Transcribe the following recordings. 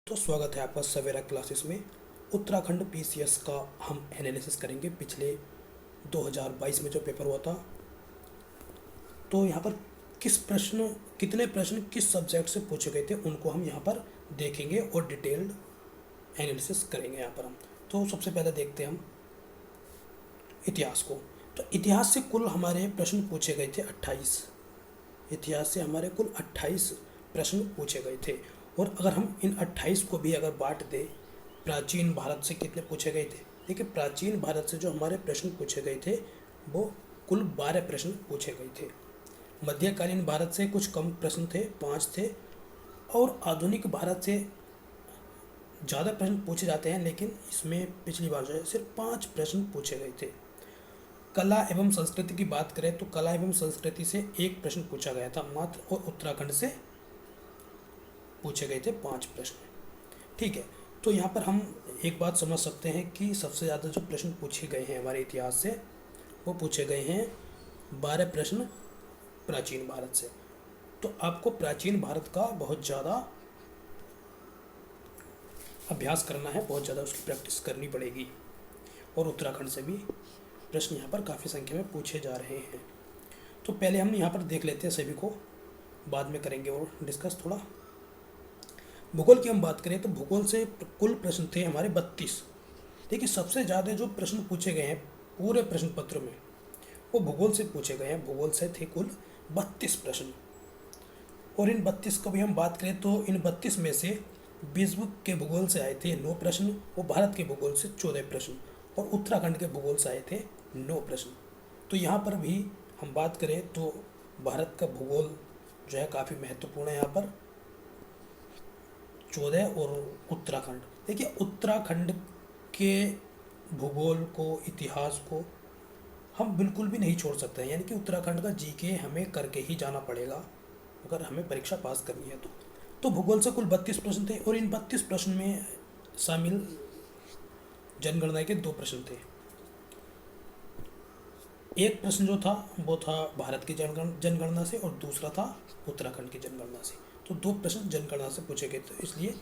तो स्वागत है आपका सवेरा क्लासेस में। उत्तराखंड पीसीएस का हम एनालिसिस करेंगे पिछले 2022 में जो पेपर हुआ था। तो यहाँ पर कितने प्रश्न किस सब्जेक्ट से पूछे गए थे उनको हम यहाँ पर देखेंगे और डिटेल्ड एनालिसिस करेंगे यहाँ पर हम। तो सबसे पहले देखते हैं हम इतिहास को। तो इतिहास से कुल हमारे प्रश्न पूछे गए थे 28। इतिहास से हमारे कुल 28 प्रश्न पूछे गए थे। और अगर हम इन 28 को भी अगर बांट दें, प्राचीन भारत से कितने पूछे गए थे। देखिए, प्राचीन भारत से जो हमारे प्रश्न पूछे गए थे वो कुल 12 प्रश्न पूछे गए थे। मध्यकालीन भारत से कुछ कम प्रश्न थे, 5 थे। और आधुनिक भारत से ज़्यादा प्रश्न पूछे जाते हैं, लेकिन इसमें पिछली बार जो है सिर्फ 5 प्रश्न पूछे गए थे। कला एवं संस्कृति की बात करें तो कला एवं संस्कृति से 1 प्रश्न पूछा गया था मात्र, और उत्तराखंड से पूछे गए थे 5 प्रश्न। ठीक है, तो यहाँ पर हम एक बात समझ सकते हैं कि सबसे ज़्यादा जो प्रश्न पूछे गए हैं हमारे इतिहास से वो पूछे गए हैं 12 प्रश्न प्राचीन भारत से। तो आपको प्राचीन भारत का बहुत ज़्यादा अभ्यास करना है, बहुत ज़्यादा उसकी प्रैक्टिस करनी पड़ेगी। और उत्तराखंड से भी प्रश्न यहाँ पर काफ़ी संख्या में पूछे जा रहे हैं। तो पहले हम यहाँ पर देख लेते हैं सभी को, बाद में करेंगे और डिस्कस थोड़ा। भूगोल की हम बात करें तो भूगोल से कुल प्रश्न थे हमारे 32। देखिए, सबसे ज़्यादा जो प्रश्न पूछे गए हैं पूरे प्रश्न पत्र में वो भूगोल से पूछे गए हैं। भूगोल से थे कुल 32 प्रश्न। और इन 32 को भी हम बात करें तो इन 32 में से विश्व के भूगोल से आए थे 9 प्रश्न, और भारत के भूगोल से 14 प्रश्न, और उत्तराखंड के भूगोल से आए थे 9 प्रश्न। तो यहाँ पर भी हम बात करें तो भारत का भूगोल जो है काफ़ी महत्वपूर्ण है। यहाँ पर 14 और उत्तराखंड। देखिए, उत्तराखंड के भूगोल को, इतिहास को हम बिल्कुल भी नहीं छोड़ सकते हैं। यानी कि उत्तराखंड का जीके हमें करके ही जाना पड़ेगा अगर हमें परीक्षा पास करनी है तो भूगोल से कुल 32 प्रश्न थे, और इन 32 प्रश्न में शामिल जनगणना के 2 प्रश्न थे। एक प्रश्न जो था वो था भारत की जनगणना से, और दूसरा था उत्तराखंड की जनगणना से। तो 2 प्रश्न जनगणना से पूछे गए थे, इसलिए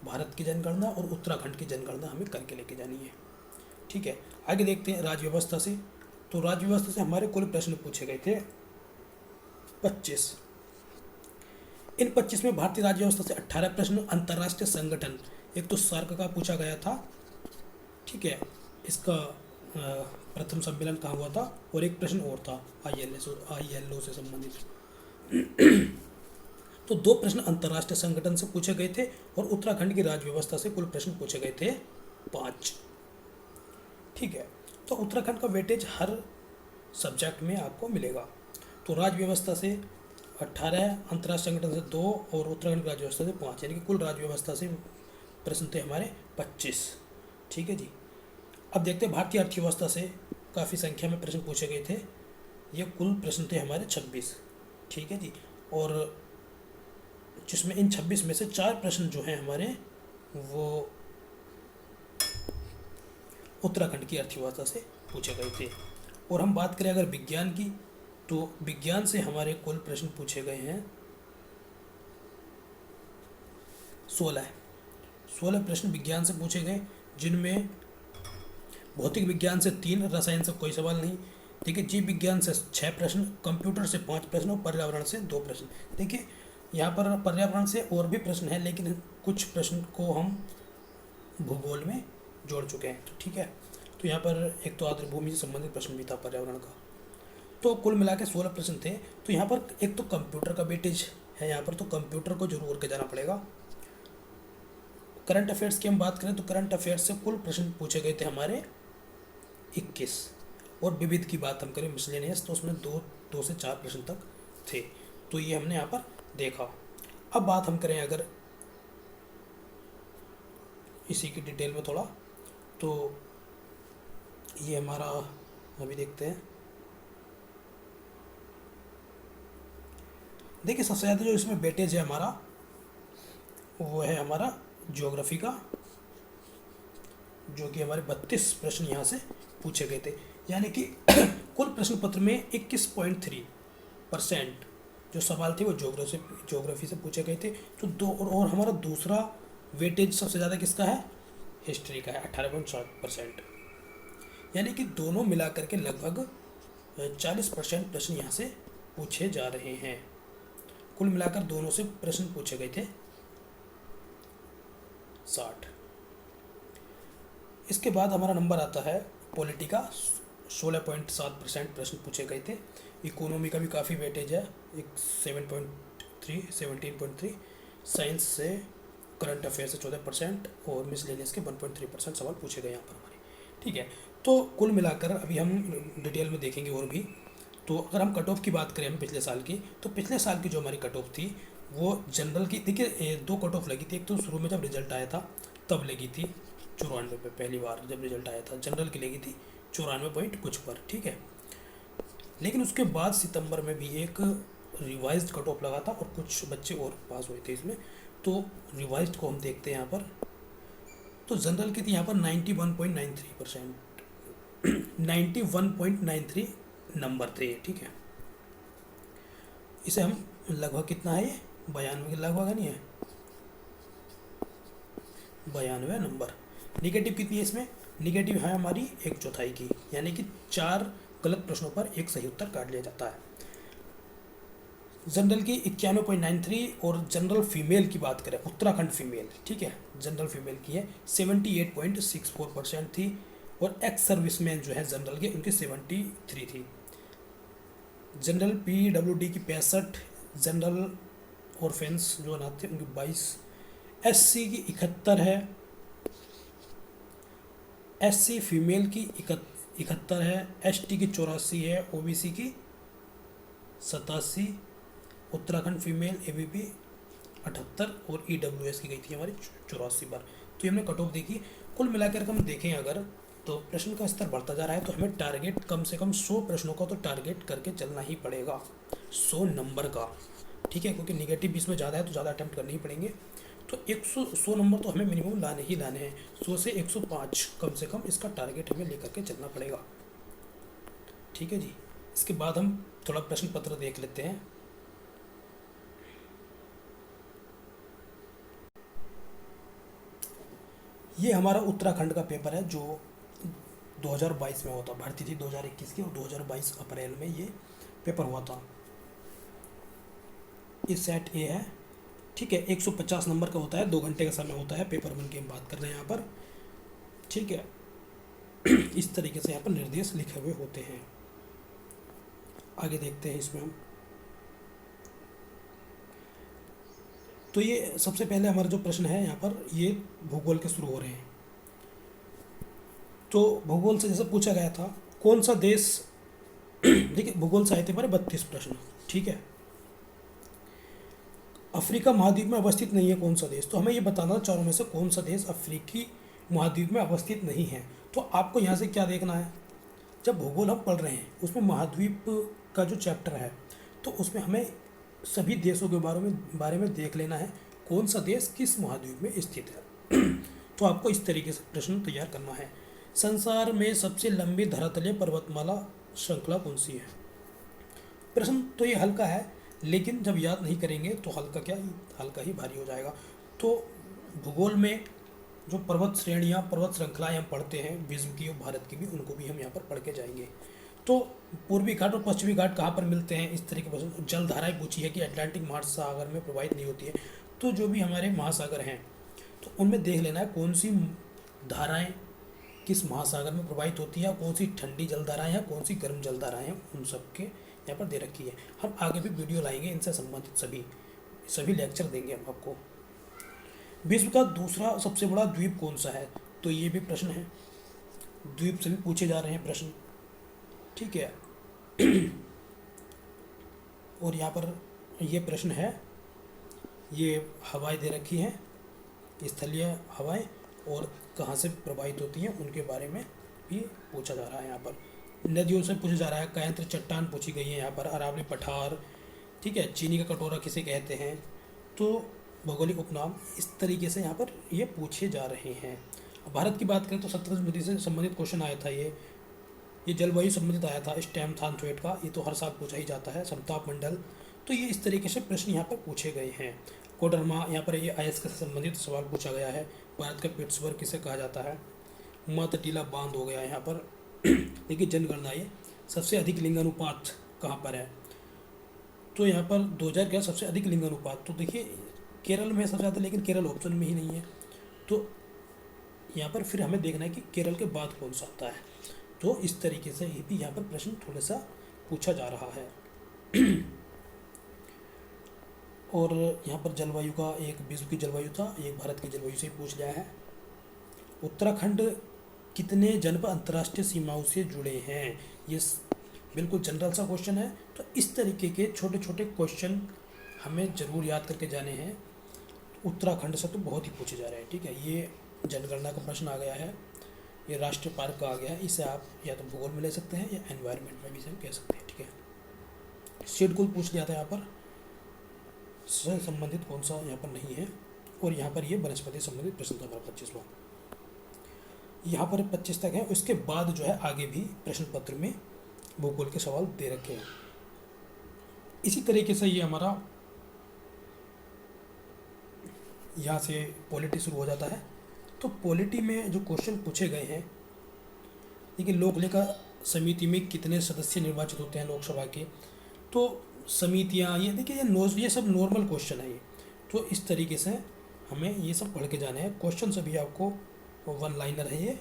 भारत की जनगणना और उत्तराखंड की जनगणना हमें करके लेके जानी है। ठीक है, आगे देखते हैं राज्य व्यवस्था से। तो राज्य व्यवस्था से हमारे कुल प्रश्न पूछे गए थे 25। इन 25 में भारतीय राज्य व्यवस्था से 18 प्रश्न, अंतर्राष्ट्रीय संगठन, एक तो सार्क का पूछा गया था। ठीक है, इसका प्रथम सम्मेलन कहाँ हुआ था, और एक प्रश्न और था ILO से संबंधित। तो 2 प्रश्न अंतर्राष्ट्रीय संगठन से पूछे गए थे, और उत्तराखंड की राज्य व्यवस्था से कुल प्रश्न पूछे गए थे 5। ठीक है, तो उत्तराखंड का वेटेज हर सब्जेक्ट में आपको मिलेगा। तो राज्य व्यवस्था से 18, अंतर्राष्ट्रीय संगठन से 2, और उत्तराखंड की राज्य व्यवस्था से 5, यानी कि कुल राज्य व्यवस्था से प्रश्न थे हमारे 25। ठीक है जी। अब देखते हैं भारतीय अर्थव्यवस्था से काफ़ी संख्या में प्रश्न पूछे गए थे। ये कुल प्रश्न थे हमारे 26। ठीक है जी। और जिसमें इन 26 में से 4 प्रश्न जो हैं हमारे वो उत्तराखंड की अर्थव्यवस्था से पूछे गए थे। और हम बात करें अगर विज्ञान की, तो विज्ञान से हमारे कुल प्रश्न पूछे गए हैं 16 प्रश्न विज्ञान से पूछे गए, जिनमें भौतिक विज्ञान से 3, रसायन से कोई सवाल नहीं। देखिए, जीव विज्ञान से 6 प्रश्न, कंप्यूटर से 5 प्रश्न, और पर्यावरण से 2 प्रश्न। देखिए, यहाँ पर पर्यावरण से और भी प्रश्न हैं, लेकिन कुछ प्रश्न को हम भूगोल में जोड़ चुके हैं। ठीक है, तो यहाँ पर एक तो आर्द्रभूमि से संबंधित प्रश्न भी था पर्यावरण का। तो कुल मिला के 16 प्रश्न थे। तो यहाँ पर एक तो कंप्यूटर का वेटेज है, यहाँ पर तो कंप्यूटर को जरूर करके जाना पड़ेगा। करंट अफेयर्स की हम बात करें तो करंट अफेयर्स से कुल प्रश्न पूछे गए थे हमारे 21। और विविध की बात हम करें, मिसलेनियस, तो उसमें 2 से 4 प्रश्न तक थे। तो ये हमने यहाँ पर देखा। अब बात हम करें अगर इसी की डिटेल में थोड़ा, तो ये हमारा अभी देखते हैं। देखिए, सबसे ज़्यादा जो इसमें वेटेज है हमारा वो है हमारा ज्योग्राफी का, जो कि हमारे 32 प्रश्न यहाँ से पूछे गए थे। यानी कि कुल प्रश्न पत्र में 21.3% जो सवाल थे वो ज्योग्राफी से पूछे गए थे। तो और हमारा दूसरा वेटेज सबसे ज़्यादा किसका है? हिस्ट्री का है 18.7%। यानी कि दोनों मिलाकर के लगभग 40% प्रश्न यहाँ से पूछे जा रहे हैं। कुल मिलाकर दोनों से प्रश्न पूछे गए थे 60। इसके बाद हमारा नंबर आता है पॉलिटी का, 16.7% प्रश्न पूछे गए थे। इकोनॉमी का भी काफ़ी वेटेज है, एक 17.3, साइंस से करंट अफेयर से 14% और मिसलेनियस के 1.3% सवाल पूछे गए यहाँ पर हमारे। ठीक है, तो कुल मिलाकर अभी हम डिटेल में देखेंगे और भी। तो अगर हम कट ऑफ की बात करें हम पिछले साल की, तो पिछले साल की जो हमारी कट ऑफ थी वो जनरल की, देखिए 2 कट ऑफ लगी थी। एक तो शुरू में जब रिजल्ट आया था तब लगी थी 94 पे, पहली बार जब रिजल्ट आया था जनरल की लगी थी 94 पॉइंट कुछ पर। ठीक है, लेकिन उसके बाद सितंबर में भी एक रिवाइज्ड कट ऑफ लगा था और कुछ बच्चे और पास हुए थे इसमें। तो रिवाइज्ड को हम देखते हैं यहाँ पर, तो जनरल की थी यहाँ पर 91.93%, 91.93 नंबर थे। ठीक है, इसे हम लगभग कितना है, 92 के लगभग है, नहीं है 92 नंबर। निगेटिव कितनी है इसमें? निगेटिव है हमारी 1/4 की, यानी कि 4 गलत प्रश्नों पर एक सही उत्तर काट लिया जाता है। जनरल की 91.93 और जनरल फीमेल की बात करें, उत्तराखंड फीमेल, ठीक है, जनरल फीमेल की है 78.64% थी और एक्स सर्विसमैन जो है जनरल के उनकी 73 थी। जनरल PWD की 65, जनरल ऑर्फेंस जो अनाथ थे उनकी 22, SC की 71 है, SC फीमेल की 71 है, ST की 84 है, OBC की 87, उत्तराखंड फीमेल ABP 78 और EWS की गई थी हमारी 84 बार। तो ये हमने कट ऑफ देखी। कुल मिलाकर हम देखें अगर, तो प्रश्न का स्तर बढ़ता जा रहा है, तो हमें टारगेट कम से कम 100 प्रश्नों का तो टारगेट करके चलना ही पड़ेगा, 100 नंबर का। ठीक है, क्योंकि निगेटिव इसमें ज़्यादा है तो ज़्यादा अटैम्प्ट करने ही पड़ेंगे। तो 100 नंबर तो हमें मिनिमम लाने ही लाने हैं, 100 से 105 कम से कम इसका टारगेट हमें लेकर के चलना पड़ेगा। ठीक है जी, इसके बाद हम थोड़ा प्रश्न पत्र देख लेते हैं। ये हमारा उत्तराखंड का पेपर है जो 2022 में हुआ था, भर्ती थी 2021 की और 2022 अप्रैल में ये पेपर हुआ था। ये सेट ए है। ठीक है, 150 नंबर का होता है, 2 घंटे का समय होता है। पेपर 1 की हम बात कर रहे हैं यहाँ पर। ठीक है, इस तरीके से यहाँ पर निर्देश लिखे हुए होते हैं। आगे देखते हैं इसमें हम। तो ये सबसे पहले हमारा जो प्रश्न है यहाँ पर, ये भूगोल के शुरू हो रहे हैं। तो भूगोल से जैसे पूछा गया था, कौन सा देश देखिए भूगोल साहित्य पर 32 प्रश्न। ठीक है, अफ्रीका महाद्वीप में अवस्थित नहीं है कौन सा देश, तो हमें ये बताना चारों में से कौन सा देश अफ्रीकी महाद्वीप में अवस्थित नहीं है। तो आपको यहाँ से क्या देखना है, जब भूगोल हम पढ़ रहे हैं उसमें महाद्वीप का जो चैप्टर है तो उसमें हमें सभी देशों के बारे में देख लेना है, कौन सा देश किस महाद्वीप में स्थित है। तो आपको इस तरीके से प्रश्न तैयार करना है। संसार में सबसे लंबी धरातलीय पर्वतमाला श्रृंखला कौन सी है? प्रश्न तो ये हल्का है, लेकिन जब याद नहीं करेंगे तो हल्का ही भारी हो जाएगा। तो भूगोल में जो पर्वत श्रेणियाँ, पर्वत श्रृंखलाएँ हम पढ़ते हैं, विश्व की और भारत की भी, उनको भी हम यहाँ पर पढ़ के जाएंगे। तो पूर्वी घाट और पश्चिमी घाट कहाँ पर मिलते हैं, इस तरीके पर जलधाराएँ पूछी है कि अटलांटिक महासागर में प्रवाहित नहीं होती है। तो जो भी हमारे महासागर हैं तो उनमें देख लेना है कौन सी धाराएँ किस महासागर में प्रवाहित होती है, कौन सी ठंडी जलधाराएँ हैं, कौन सी गर्म जलधाराएँ हैं, उन सब के यहाँ पर दे रखी है। हम आगे भी वीडियो लाएंगे इनसे संबंधित, सभी लेक्चर देंगे हम आपको। विश्व का दूसरा सबसे बड़ा द्वीप कौन सा है, तो ये भी प्रश्न है, द्वीप से भी पूछे जा रहे हैं प्रश्न। ठीक है, और यहाँ पर ये प्रश्न है, ये हवाएं दे रखी हैं, स्थलीय हवाएं और कहाँ से प्रभावित होती हैं उनके बारे में भी पूछा जा रहा है। यहाँ पर नदियों से पूछा जा रहा है, कायंत्र चट्टान पूछी गई है यहाँ पर, अरावली पठार, ठीक है, चीनी का कटोरा किसे कहते हैं, तो भौगोलिक उपनाम, इस तरीके से यहाँ पर ये पूछे जा रहे हैं। भारत की बात करें तो सतलज नदी से संबंधित क्वेश्चन आया था, ये जलवायु संबंधित आया था, स्टैम थान का, ये तो हर साल पूछा ही जाता है, समताप मंडल। तो ये इस तरीके से प्रश्न यहाँ पर पूछे गए हैं। कोडरमा, यहाँ पर ये आईएएस से संबंधित सवाल पूछा गया है। भारत का पिट्सबर्ग किसे कहा जाता है? मातटीला बांध हो गया यहाँ पर। देखिए जनगणना, ये सबसे अधिक लिंगानुपात कहाँ पर है? तो यहाँ पर 2000 का सबसे अधिक लिंगानुपात तो देखिए केरल में सबसे ज़्यादा, लेकिन केरल ऑप्शन में ही नहीं है। तो यहाँ पर फिर हमें देखना है कि केरल के बाद कौन सा आता है। तो इस तरीके से ये भी यहाँ पर प्रश्न थोड़ा सा पूछा जा रहा है। और यहाँ पर जलवायु का, एक विश्व की जलवायु था, एक भारत की जलवायु से पूछ लिया है। उत्तराखंड कितने जनपद अंतर्राष्ट्रीय सीमाओं से जुड़े हैं? ये बिल्कुल जनरल सा क्वेश्चन है। तो इस तरीके के छोटे छोटे क्वेश्चन हमें ज़रूर याद करके जाने हैं। उत्तराखंड से तो बहुत ही पूछे जा रहे हैं, ठीक है। ये जनगणना का प्रश्न आ गया है, ये राष्ट्रीय पार्क का आ गया है। इसे आप या तो भूगोल में ले सकते हैं या एनवायरनमेंट में भी इसे कह सकते हैं, ठीक है। शेड्यूल पूछ लिया था, यहाँ पर से संबंधित कौन सा यहाँ पर नहीं है। और यहाँ पर ये वनस्पति संबंधित प्रश्न था हमारा 25वां। यहाँ पर 25 तक है। उसके बाद जो है आगे भी प्रश्न पत्र में भूगोल के सवाल दे रखे हैं। इसी तरीके से ये हमारा यहाँ से पॉलिटी शुरू हो जाता है। तो पॉलिटी में जो क्वेश्चन पूछे गए हैं, देखिए लोक लेखा समिति में कितने सदस्य निर्वाचित होते हैं लोकसभा के? तो समितियाँ, ये देखिए ये सब नॉर्मल क्वेश्चन है ये। तो इस तरीके से हमें ये सब पढ़ के जाने हैं। क्वेश्चन सभी आपको वन लाइनर है ये।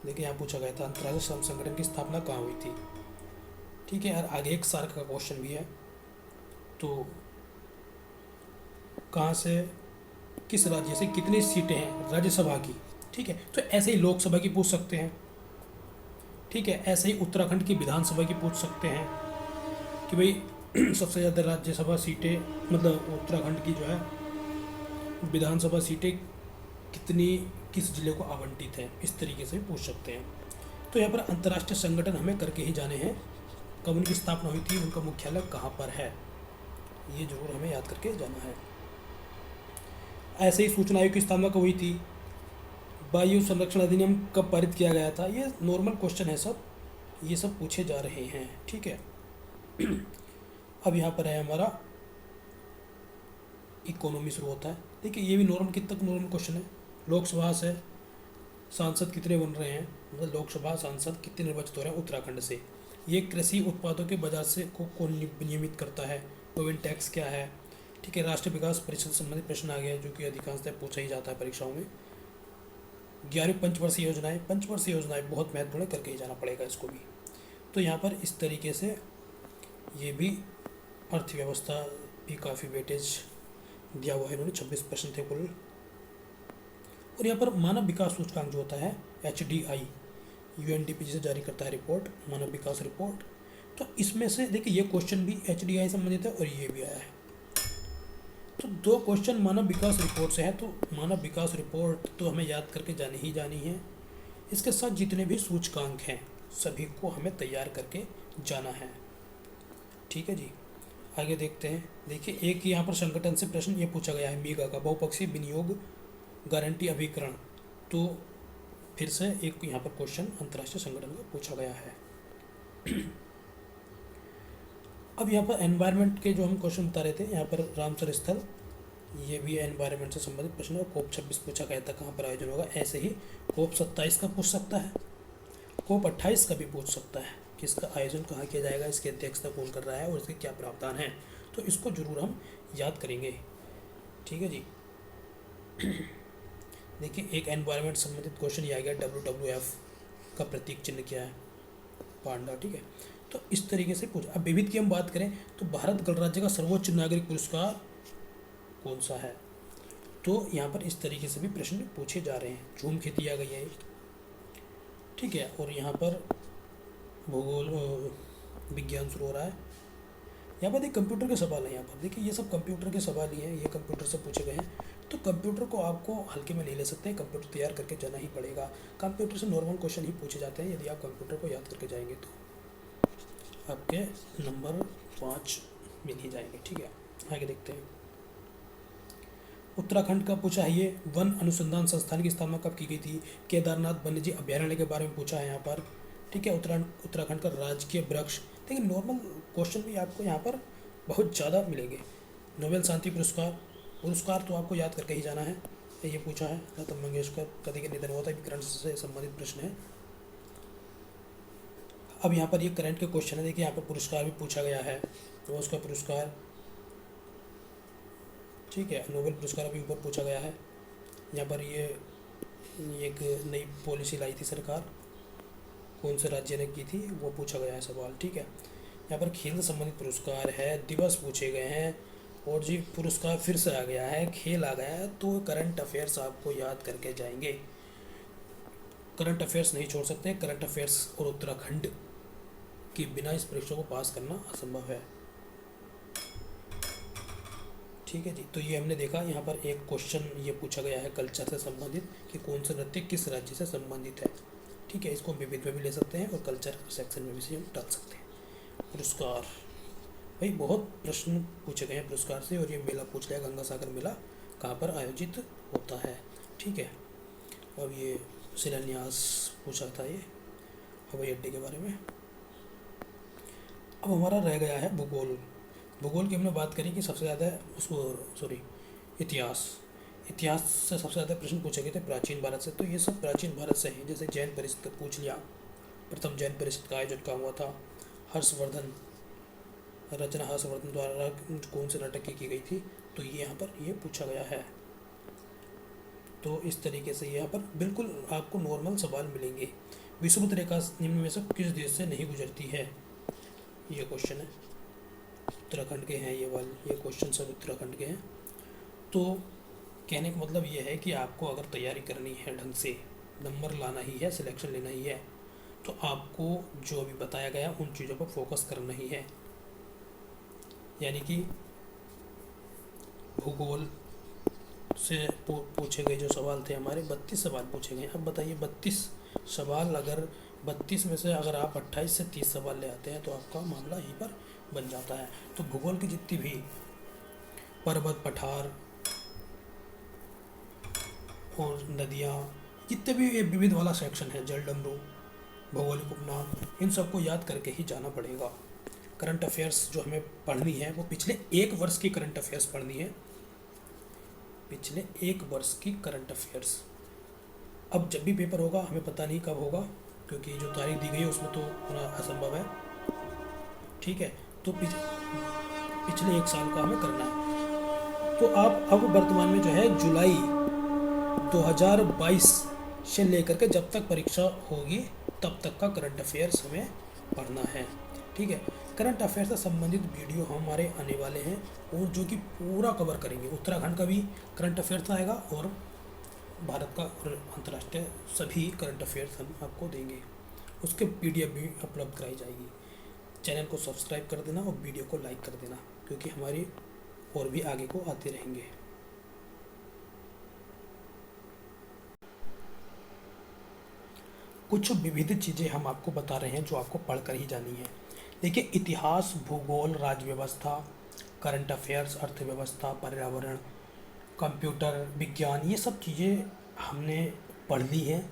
देखिए यहाँ पूछा गया था अंतर्राष्ट्रीय श्रम संगठन की स्थापना कहाँ हुई थी, ठीक है। और आगे एक सार्क का क्वेश्चन भी है। तो कहाँ से, किस राज्य से कितनी सीटें हैं राज्यसभा की, ठीक है। तो ऐसे ही लोकसभा की पूछ सकते हैं, ठीक है। ऐसे ही उत्तराखंड की विधानसभा की पूछ सकते हैं कि भाई सबसे ज़्यादा राज्यसभा सीटें, मतलब उत्तराखंड की जो है विधानसभा सीटें कितनी, किस जिले को आवंटित है, इस तरीके से पूछ सकते हैं। तो यहाँ पर अंतर्राष्ट्रीय संगठन हमें करके ही जाने हैं। कब उनकी स्थापना हुई थी, उनका मुख्यालय कहाँ पर है, ये जरूर हमें याद करके जाना है। ऐसे ही सूचना आयोग की स्थापना कब हुई थी? वायु संरक्षण अधिनियम कब पारित किया गया था? ये नॉर्मल क्वेश्चन है सब, ये सब पूछे जा रहे हैं, ठीक है। अब यहाँ पर है हमारा इकोनॉमी शुरू होता है। देखिए ये भी नॉर्मल, कितना नॉर्मल क्वेश्चन है। लोकसभा से सांसद कितने बन रहे हैं, मतलब लोकसभा सांसद कितने निर्वाचित हो रहे हैं उत्तराखंड से। ये कृषि उत्पादों के बाजार से को कौन नियमित करता है, टोबिन टैक्स क्या है, ठीक है। राष्ट्रीय विकास परिषद संबंधित प्रश्न आ गया, जो कि अधिकांशतः पूछा ही जाता है परीक्षाओं में। 11वीं पंचवर्षीय योजनाएं बहुत महत्वपूर्ण करके ही जाना पड़ेगा इसको भी। तो यहाँ पर इस तरीके से ये भी अर्थव्यवस्था भी काफ़ी वेटेज दिया हुआ है इन्होंने। 26 प्रश्न थे कुल। और यहाँ पर मानव विकास सूचकांक जो होता है HDI, UNDP से जारी करता है रिपोर्ट, मानव विकास रिपोर्ट। तो इसमें से देखिए ये क्वेश्चन भी HDI से संबंधित है और ये भी आया है। तो 2 क्वेश्चन मानव विकास रिपोर्ट से है। तो मानव विकास रिपोर्ट तो हमें याद करके जानी ही जानी है। इसके साथ जितने भी सूचकांक हैं सभी को हमें तैयार करके जाना है, ठीक है जी। आगे देखते हैं। देखिए एक यहाँ पर संगठन से प्रश्न ये पूछा गया है, मीगा का बहुपक्षीय विनियोग गारंटी अभिकरण। तो फिर से एक यहाँ पर क्वेश्चन अंतर्राष्ट्रीय संगठन का पूछा गया है। अब यहाँ पर एनवायरनमेंट के जो हम क्वेश्चन बता रहे थे, यहाँ पर रामसर स्थल, ये भी एनवायरनमेंट से संबंधित प्रश्न है। COP 26 पूछा गया था कहाँ पर आयोजन होगा। ऐसे ही COP 27 का पूछ सकता है, COP 28 का भी पूछ सकता है कि इसका आयोजन कहाँ किया जाएगा, इसकी अध्यक्षता कौन कर रहा है और इसके क्या प्रावधान है। तो इसको जरूर हम याद करेंगे, ठीक है जी। देखिए एक एनवायरनमेंट संबंधित क्वेश्चन ये आ गया, WWF का प्रतीक चिन्ह क्या है, पांडा, ठीक है। तो इस तरीके से पूछ। अब विविध की हम बात करें तो भारत गणराज्य का सर्वोच्च नागरिक पुरस्कार कौन सा है? तो यहाँ पर इस तरीके से भी प्रश्न पूछे जा रहे हैं। झूम खेती आ गई है, ठीक है। और यहाँ पर भूगोल विज्ञान शुरू हो रहा है। यहाँ पर एक कंप्यूटर के सवाल है। यहाँ पर देखिए ये सब कंप्यूटर के सवाल ही हैं, ये कंप्यूटर से पूछे गए हैं। तो कंप्यूटर को आपको हल्के में नहीं ले सकते हैं, कंप्यूटर तैयार करके जाना ही पड़ेगा। कंप्यूटर से नॉर्मल क्वेश्चन ही पूछे जाते हैं। यदि आप कंप्यूटर को याद करके जाएंगे तो आपके नंबर 5 मिल ही जाएंगे, ठीक है। आगे देखते हैं। उत्तराखंड का पूछा है ये, वन अनुसंधान संस्थान की स्थापना कब की गई थी? केदारनाथ वन्यजीव अभ्यारण्य के बारे में पूछा है यहाँ पर, ठीक है। उत्तराखंड का राजकीय वृक्ष। देखिए नॉर्मल क्वेश्चन भी आपको यहाँ पर बहुत ज़्यादा मिलेंगे। नोबेल शांति पुरस्कार, पुरस्कार तो आपको याद करके ही जाना है, ये पूछा है। लता मंगेशकर कभी के निधन हुआ था, करंट से संबंधित प्रश्न है। अब यहाँ पर ये करंट के क्वेश्चन है, देखिए यहाँ पर पुरस्कार भी पूछा गया है, तो उसका पुरस्कार, ठीक है, नोबेल पुरस्कार अभी ऊपर पूछा गया है। यहाँ पर ये एक नई पॉलिसी लाई थी सरकार, कौन से राज्य ने की थी, वो पूछा गया है सवाल, ठीक है। यहाँ पर खेल से संबंधित पुरस्कार है, दिवस पूछे गए हैं, और जी पुरस्कार फिर से आ गया है, खेल आ गया है। तो करंट अफेयर्स आपको याद करके जाएंगे, करंट अफेयर्स नहीं छोड़ सकते। करंट अफेयर्स और उत्तराखंड के बिना इस परीक्षा को पास करना असंभव है, ठीक है जी। तो ये हमने देखा, यहाँ पर एक क्वेश्चन ये पूछा गया है कल्चर से संबंधित कि कौन सा नृत्य किस राज्य से संबंधित है, ठीक है। इसको विविध में भी ले सकते हैं और कल्चर सेक्शन में भी से हम डाल सकते हैं। पुरस्कार, भाई बहुत प्रश्न पूछे गए हैं पुरस्कार से, और ये मेला पूछ लिया, गंगा सागर मेला कहाँ पर आयोजित होता है, ठीक है। अब ये शिलान्यास पूछा था, ये हवाई अड्डे के बारे में। अब हमारा रह गया है भूगोल। भूगोल की हमने बात करी कि सबसे ज़्यादा उसको, सॉरी, इतिहास, इतिहास से सबसे ज़्यादा प्रश्न पूछे गए थे प्राचीन भारत से। तो ये सब प्राचीन भारत से है, जैसे जैन परिषद का पूछ लिया, प्रथम जैन परिषद का आयोजन कहाँ हुआ था, हर्षवर्धन, रचना हर्षवर्धन द्वारा कौन से नाटक की गई थी, तो ये यहाँ पर ये पूछा गया है। तो इस तरीके से यहाँ पर बिल्कुल आपको नॉर्मल सवाल मिलेंगे। विषुवत रेखा निम्न में से किस देश से नहीं गुजरती है, ये क्वेश्चन है, उत्तराखंड के हैं ये वाले, ये क्वेश्चन सब उत्तराखंड के हैं। तो कहने का मतलब ये है कि आपको अगर तैयारी करनी है ढंग से, नंबर लाना ही है, सिलेक्शन लेना ही है, तो आपको जो अभी बताया गया उन चीज़ों पर फोकस करना ही है। यानी कि भूगोल से पूछे गए जो सवाल थे हमारे, 32 सवाल पूछे गए। अब बताइए 32 सवाल, अगर 32 में से अगर आप 28 से 30 सवाल ले आते हैं तो आपका मामला यहीं पर बन जाता है। तो भूगोल की जितनी भी पर्वत, पठार और नदियाँ, जितने भी ये विविध वाला सेक्शन है, जलडमरू, भौगोलिक उपनाम, इन सबको याद करके ही जाना पड़ेगा। करंट अफेयर्स जो हमें पढ़नी है वो पिछले 1 वर्ष की करंट अफेयर्स पढ़नी है, पिछले 1 वर्ष की करंट अफेयर्स। अब जब भी पेपर होगा हमें पता नहीं कब होगा, क्योंकि जो तारीख दी गई है उसमें तो होना असंभव है, ठीक है। तो पिछले 1 साल का हमें करना है। तो आप अब वर्तमान में जो है जुलाई 2022 से लेकर के जब तक परीक्षा होगी तब तक का करंट अफेयर्स हमें पढ़ना है, ठीक है। करंट अफेयर से संबंधित वीडियो हमारे आने वाले हैं, और जो कि पूरा कवर करेंगे। उत्तराखंड का भी करंट अफेयर्स आएगा और भारत का और अंतर्राष्ट्रीय सभी करंट अफेयर्स हम आपको देंगे, उसके PDF भी उपलब्ध कराई जाएगी। चैनल को सब्सक्राइब कर देना और वीडियो को लाइक कर देना, क्योंकि हमारी और भी आगे को आते रहेंगे। कुछ विविध चीज़ें हम आपको बता रहे हैं जो आपको पढ़कर ही जानी है। देखिए, इतिहास, भूगोल, राज्य व्यवस्था, करंट अफेयर्स, अर्थव्यवस्था, पर्यावरण, कंप्यूटर विज्ञान, ये सब चीज़ें हमने पढ़ ली हैं,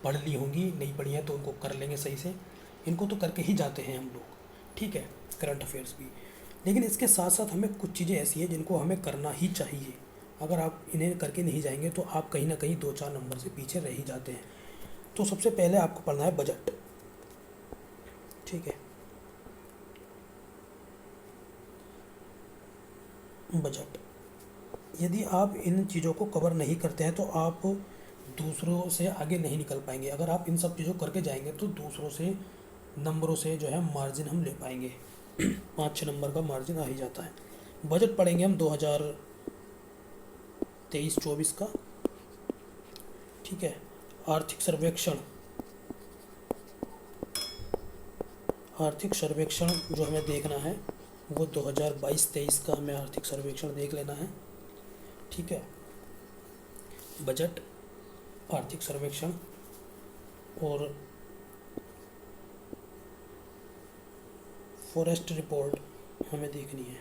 पढ़ ली होंगी, नहीं पढ़ी हैं तो उनको कर लेंगे सही से। इनको तो करके ही जाते हैं हम लोग, ठीक है, करंट अफेयर्स भी। लेकिन इसके साथ साथ हमें कुछ चीज़ें ऐसी हैं जिनको हमें करना ही चाहिए। अगर आप इन्हें करके नहीं जाएंगे तो आप कहीं ना कहीं 2-4 नंबर से पीछे रह ही जाते हैं। तो सबसे पहले आपको पढ़ना है बजट, ठीक है, बजट। यदि आप इन चीज़ों को कवर नहीं करते हैं तो आप दूसरों से आगे नहीं निकल पाएंगे। अगर आप इन सब चीज़ों करके जाएंगे तो दूसरों से नंबरों से जो है मार्जिन हम ले पाएंगे। 5-6 नंबर का मार्जिन आ ही जाता है। बजट पढ़ेंगे हम 2023-24 का, ठीक है। आर्थिक सर्वेक्षण, आर्थिक सर्वेक्षण जो हमें देखना है वो 2022-23 का हमें आर्थिक सर्वेक्षण देख लेना है, ठीक है। बजट, आर्थिक सर्वेक्षण और फॉरेस्ट रिपोर्ट हमें देखनी है,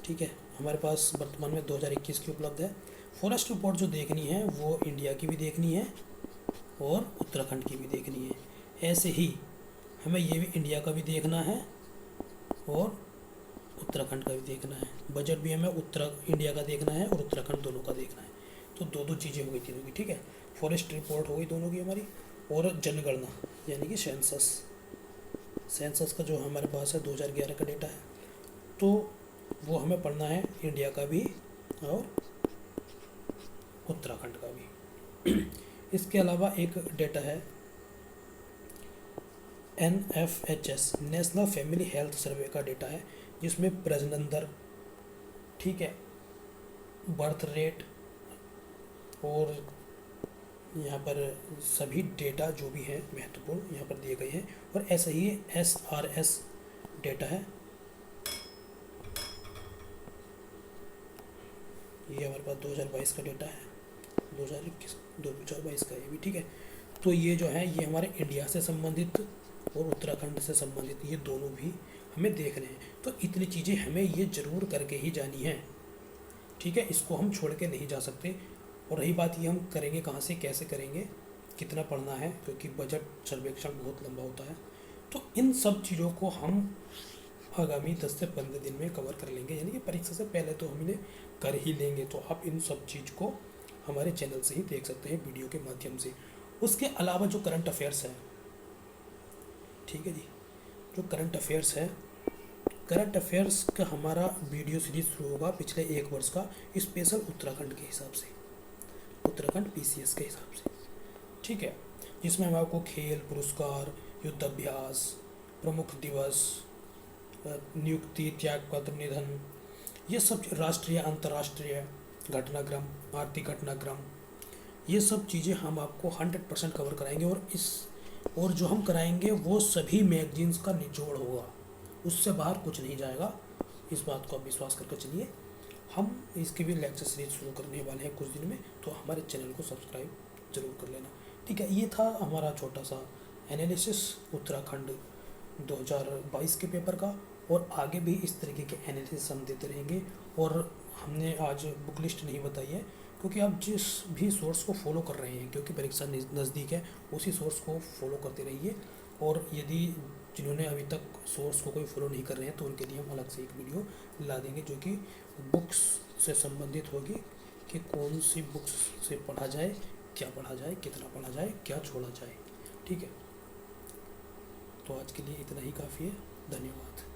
ठीक है। हमारे पास वर्तमान में 2021 की उपलब्ध है। फॉरेस्ट रिपोर्ट जो देखनी है वो इंडिया की भी देखनी है और उत्तराखंड की भी देखनी है। ऐसे ही हमें ये भी इंडिया का भी देखना है और उत्तराखंड का भी देखना है, बजट भी हमें इंडिया का देखना है और उत्तराखंड दोनों का देखना है। तो दो दो चीज़ें हो गई तीनों की, ठीक है। फॉरेस्ट रिपोर्ट हो गई दोनों की हमारी, और जनगणना यानी कि सेंसस। सेंसस का जो हमारे पास है 2011 का डेटा है, तो वो हमें पढ़ना है, इंडिया का भी और उत्तराखंड का भी। इसके अलावा एक डेटा है NFHS, national family health survey का डेटा है, जिसमें प्रजनन दर, ठीक है, बर्थ रेट और यहाँ पर सभी डेटा जो भी हैं महत्वपूर्ण यहाँ पर दिए गए हैं। और ऐसा ही SRS डेटा है, ये हमारे पास 2022 का डेटा है, 2022 का ये भी, ठीक है। तो ये जो है ये हमारे इंडिया से संबंधित और उत्तराखंड से संबंधित, ये दोनों भी हमें देखने हैं। तो इतनी चीज़ें हमें ये ज़रूर करके ही जानी है, ठीक है, इसको हम छोड़ के नहीं जा सकते। और रही बात ये हम करेंगे कहाँ से, कैसे करेंगे, कितना पढ़ना है, क्योंकि बजट सर्वेक्षण बहुत लंबा होता है। तो इन सब चीज़ों को हम आगामी 10 से 15 दिन में कवर कर लेंगे, यानी कि परीक्षा से पहले तो हम इन्हें कर ही लेंगे। तो आप इन सब चीज़ को हमारे चैनल से ही देख सकते हैं, वीडियो के माध्यम से। उसके अलावा जो करंट अफेयर्स है, ठीक है जी, जो करंट अफेयर्स है, करंट अफेयर्स का हमारा वीडियो सीरीज शुरू होगा पिछले 1 वर्ष का, स्पेशल उत्तराखंड के हिसाब से, उत्तराखंड PCS के हिसाब से, ठीक है, जिसमें हम आपको खेल पुरस्कार, युद्धाभ्यास, प्रमुख दिवस, नियुक्ति, त्यागपत्र, निधन, ये सब राष्ट्रीय अंतर्राष्ट्रीय घटनाक्रम, आर्थिक घटनाक्रम, ये सब चीज़ें हम आपको 100% कवर कराएंगे। और जो हम कराएंगे वो सभी मैगजीन्स का निचोड़ होगा, उससे बाहर कुछ नहीं जाएगा, इस बात को आप विश्वास करके चलिए। हम इसकी भी लेक्चर सीरीज शुरू करने वाले हैं कुछ दिन में, तो हमारे चैनल को सब्सक्राइब जरूर कर लेना, ठीक है। ये था हमारा छोटा सा एनालिसिस उत्तराखंड 2022 के पेपर का, और आगे भी इस तरीके के एनालिसिस हम देते रहेंगे। और हमने आज बुक लिस्ट नहीं बताई है, क्योंकि आप जिस भी सोर्स को फॉलो कर रहे हैं, क्योंकि परीक्षा नज़दीक है, उसी सोर्स को फॉलो करते रहिए। और यदि जिन्होंने अभी तक सोर्स को कोई फॉलो नहीं कर रहे हैं, तो उनके लिए हम अलग से एक वीडियो ला देंगे जो कि बुक्स से संबंधित होगी, कि कौन सी बुक्स से पढ़ा जाए, क्या पढ़ा जाए, कितना पढ़ा जाए, क्या छोड़ा जाए, ठीक है। तो आज के लिए इतना ही काफ़ी है, धन्यवाद।